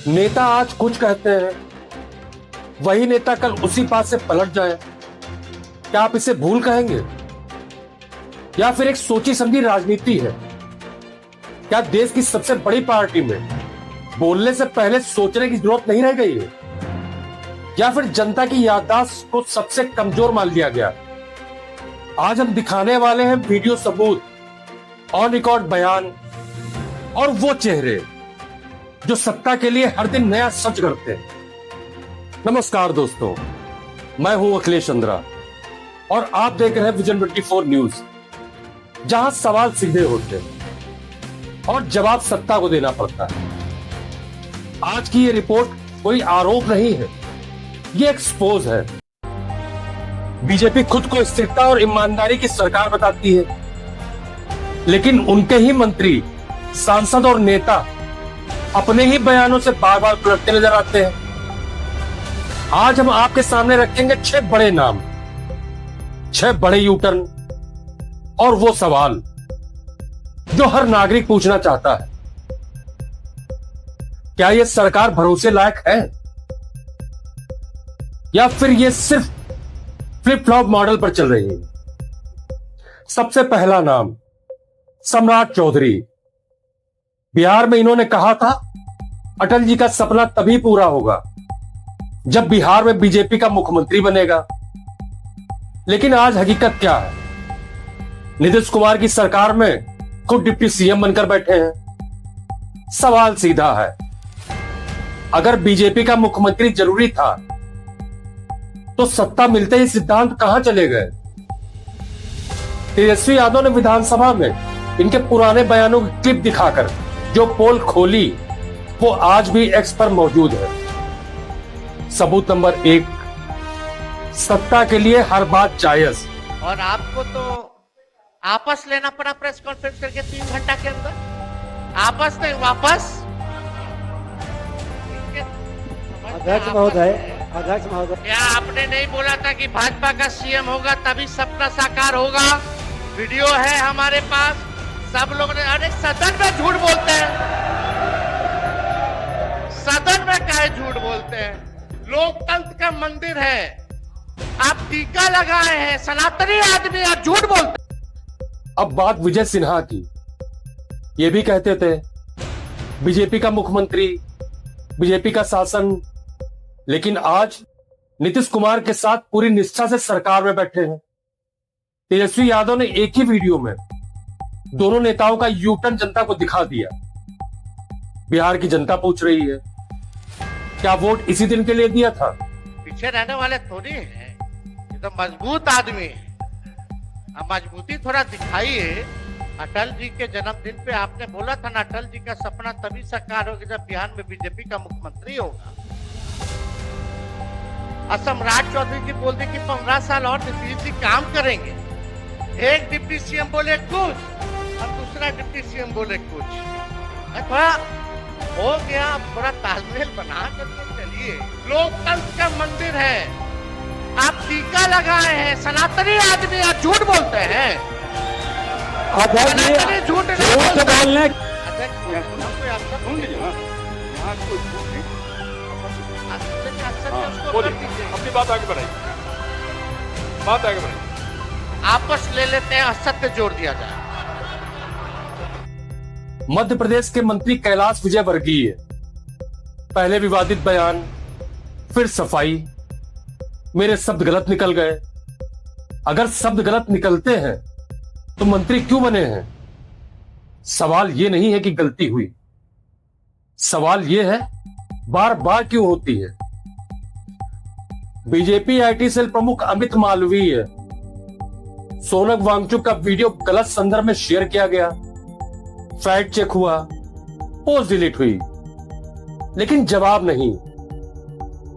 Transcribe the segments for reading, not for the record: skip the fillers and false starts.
नेता आज कुछ कहते हैं, वही नेता कल उसी बात से पलट जाए। क्या आप इसे भूल कहेंगे या फिर एक सोची समझी राजनीति है? क्या देश की सबसे बड़ी पार्टी में बोलने से पहले सोचने की जरूरत नहीं रह गई है? या फिर जनता की याददाश्त को सबसे कमजोर मान लिया गया? आज हम दिखाने वाले हैं वीडियो सबूत, ऑन रिकॉर्ड बयान और वो चेहरे जो सत्ता के लिए हर दिन नया सच करते हैं। नमस्कार दोस्तों, मैं हूं अखिलेश चंद्रा और आप देख रहे हैं विजन 24 न्यूज, जहां सवाल सीधे होते हैं और जवाब सत्ता को देना पड़ता है। आज की ये रिपोर्ट कोई आरोप नहीं है, ये एक्सपोज है। बीजेपी खुद को स्थिरता और ईमानदारी की सरकार बताती है, लेकिन उनके ही मंत्री, सांसद और नेता अपने ही बयानों से बार बार पलटते नजर आते हैं। आज हम आपके सामने रखेंगे 6 बड़े नाम, 6 बड़े यूटर्न और वो सवाल जो हर नागरिक पूछना चाहता है। क्या यह सरकार भरोसे लायक है या फिर यह सिर्फ फ्लिप फ्लॉप मॉडल पर चल रही है? सबसे पहला नाम, सम्राट चौधरी। बिहार में इन्होंने कहा था अटल जी का सपना तभी पूरा होगा जब बिहार में बीजेपी का मुख्यमंत्री बनेगा। लेकिन आज हकीकत क्या है? नीतीश कुमार की सरकार में खुद डिप्टी सीएम बनकर बैठे हैं। सवाल सीधा है, अगर बीजेपी का मुख्यमंत्री जरूरी था तो सत्ता मिलते ही सिद्धांत कहां चले गए? तेजस्वी यादव ने विधानसभा में इनके पुराने बयानों की क्लिप दिखाकर जो पोल खोली वो आज भी एक्स पर मौजूद है। सबूत नंबर 1, सत्ता के लिए हर बात जायज। और आपको तो आपस लेना पड़ा प्रेस कॉन्फ्रेंस करके 3 घंटा के अंदर। आपस नहीं, वापस। अध्यक्ष महोदय, क्या आपने नहीं बोला था कि भाजपा का सीएम होगा तभी सपना साकार होगा? वीडियो है हमारे पास, सब लोग ने। अरे सदन में झूठ बोलते हैं, सदन में काहे झूठ बोलते हैं? लोकतंत्र का मंदिर है, आप टीका लगाए हैं, सनातनी आदमी और झूठ बोलते हैं। अब बात विजय सिन्हा की। ये भी कहते थे बीजेपी का मुख्यमंत्री, बीजेपी का शासन, लेकिन आज नीतीश कुमार के साथ पूरी निष्ठा से सरकार में बैठे हैं। तेजस्वी यादव ने एक ही वीडियो में दोनों नेताओं का यूटर्न जनता को दिखा दिया। बिहार की जनता पूछ रही है, क्या वोट इसी दिन के लिए दिया था? पीछे रहने वाले थोड़ी हैं, ये तो मजबूत आदमी है। अब मजबूती थोड़ा दिखाइए। अटल जी के जन्मदिन पे आपने बोला था ना, अटल जी का सपना तभी साकार होगा जब बिहार में बीजेपी का मुख्यमंत्री होगा। और सम्राट चौधरी जी बोलते कि 15 साल और नीतीश जी काम करेंगे। एक डिप्टी सीएम बोले कुछ और दूसरा डिप्टी सीएम बोले कुछ। थोड़ा हो गया, थोड़ा तालमेल बना करके चलिए। लोकतंत्र का मंदिर है, आप टीका लगाए हैं, सनातनी आदमी और झूठ बोलते हैं। सनातनी झूठ नहीं बोलते। अपनी बात आगे बढ़ाइए, बात आगे बढ़ाइए। आपस ले लेते हैं, असत्य जोड़ दिया जाए। मध्य प्रदेश के मंत्री कैलाश विजयवर्गीय, पहले विवादित बयान, फिर सफाई। मेरे शब्द गलत निकल गए। अगर शब्द गलत निकलते हैं तो मंत्री क्यों बने हैं? सवाल यह नहीं है कि गलती हुई, सवाल यह है बार बार क्यों होती है। बीजेपी आईटी सेल प्रमुख अमित मालवीय, सोनम वांगचुक का वीडियो गलत संदर्भ में शेयर किया गया, फैक्ट चेक हुआ, पोस्ट डिलीट हुई, लेकिन जवाब नहीं।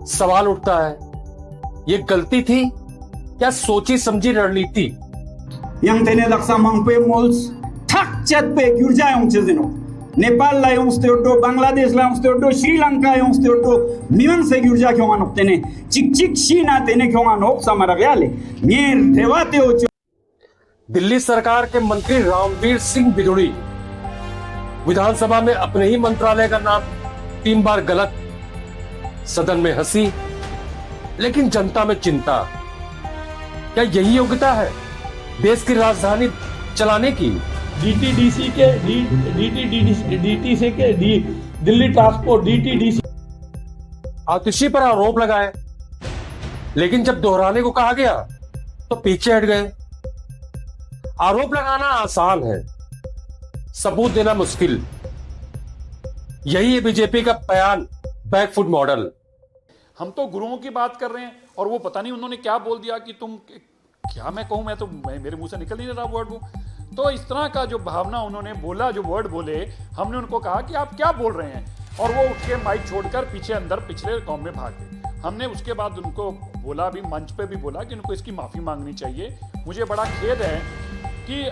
सवाल उठता है, यह गलती थी या सोची समझी रणनीति? yang tene daksa mangpe mols thak chat pe gyurja yong chezino Nepal la yong steoto Bangladesh la yong steoto Sri Lanka yong steoto miman se gyurja kyoman tene chik chik shina tene kyoman ok samara gale nyer devate o Delhi सरकार के मंत्री रामवीर सिंह बिधुड़ी विधानसभा में अपने ही मंत्रालय का नाम 3 बार गलत सदन में हंसी, लेकिन जनता में चिंता। क्या यही योग्यता है देश की राजधानी चलाने की? डीटीडीसी के डीटीडीसी के दिल्ली ट्रांसपोर्ट डीटीडीसी आतिशी पर आरोप लगाए, लेकिन जब दोहराने को कहा गया तो पीछे हट गए। आरोप लगाना आसान है, सबूत देना मुश्किल। यही है बीजेपी का बयान बैकफुट मॉडल। हम तो गुरुओं की बात कर रहे हैं और वो पता नहीं उन्होंने क्या बोल दिया कि तुम क्या मैं कहूं, मेरे मुंह से निकल ही नहीं रहा वर्ड वो। तो इस तरह का जो भावना उन्होंने बोला, जो वर्ड बोले, हमने उनको कहा कि आप क्या बोल रहे हैं, और वो उठ के माइक छोड़कर पीछे अंदर पिछले गांव में भाग गए। हमने उसके बाद उनको बोला भी, मंच पे भी बोला कि उनको इसकी माफी मांगनी चाहिए। मुझे बड़ा खेद है कि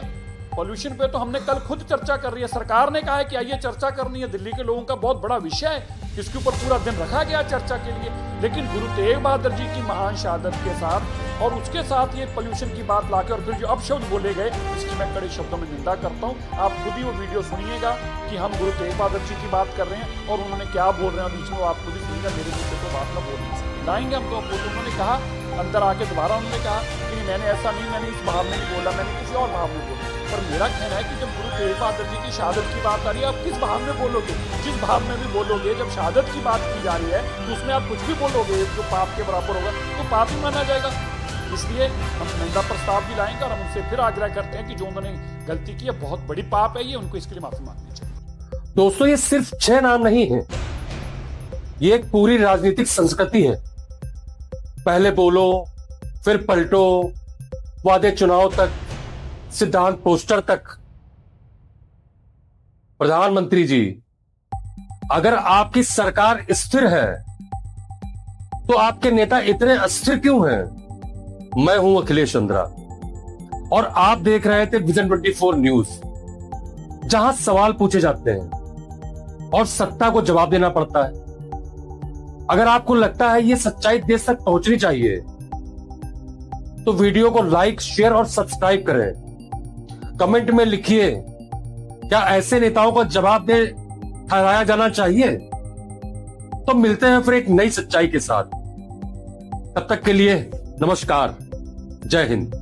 पॉल्यूशन पे तो हमने कल खुद चर्चा कर रही है, सरकार ने कहा है कि आइए चर्चा करनी है, दिल्ली के लोगों का बहुत बड़ा विषय है, इसके ऊपर पूरा दिन रखा गया चर्चा के लिए। लेकिन गुरु तेग बहादुर जी की महान शहादत के साथ और उसके साथ ये पॉल्यूशन की बात लाकर और फिर जो अपशब्द बोले गए, इसकी मैं कड़े शब्दों में निंदा करता हूँ। आप खुद ही वो वीडियो सुनिएगा कि हम गुरु तेग बहादुर जी की बात कर रहे हैं और उन्होंने क्या बोल रहे हैं बीच में, वो आप खुद ही सुनिएगा। मेरे मुझसे तो बात ना बोल नहीं सकते, लाएंगे हम तो। उन्होंने कहा अंदर आके दोबारा उन्होंने कहा कि मैंने ऐसा नहीं, मैंने इस भाव में नहीं बोला, मैंने किसी और भाव में बोला। पर मेरा कहना है कि जब गुरु तेग बहादुर जी की शहादत की बात आ रही है, आप किस भाव में बोलोगे? जिस भाव में भी बोलोगे, जब शहादत की बात की जा रही है तो उसमें आप कुछ भी बोलोगे जो पाप के बराबर होगा तो पाप ही माना जाएगा। इसलिए हम निंदा प्रस्ताव भी लाएंगे और हम उनसे फिर आग्रह करते हैं कि जो उन्होंने गलती की है बहुत बड़ी पाप है ये, उनको इसके लिए माफी मांगनी चाहिए। दोस्तों, ये सिर्फ 6 नाम नहीं है, ये एक पूरी राजनीतिक संस्कृति है। पहले बोलो, फिर पलटो, वादे चुनाव तक, सिद्धांत पोस्टर तक। प्रधानमंत्री जी, अगर आपकी सरकार स्थिर है तो आपके नेता इतने अस्थिर क्यों हैं? मैं हूं अखिलेश चंद्रा और आप देख रहे थे विजन 24 न्यूज, जहां सवाल पूछे जाते हैं और सत्ता को जवाब देना पड़ता है। अगर आपको लगता है यह सच्चाई देश तक पहुंचनी चाहिए तो वीडियो को लाइक, शेयर और सब्सक्राइब करें। कमेंट में लिखिए, क्या ऐसे नेताओं को जवाब दे ठहराया जाना चाहिए? तो मिलते हैं फिर एक नई सच्चाई के साथ। तब तक के लिए नमस्कार, जय हिंद।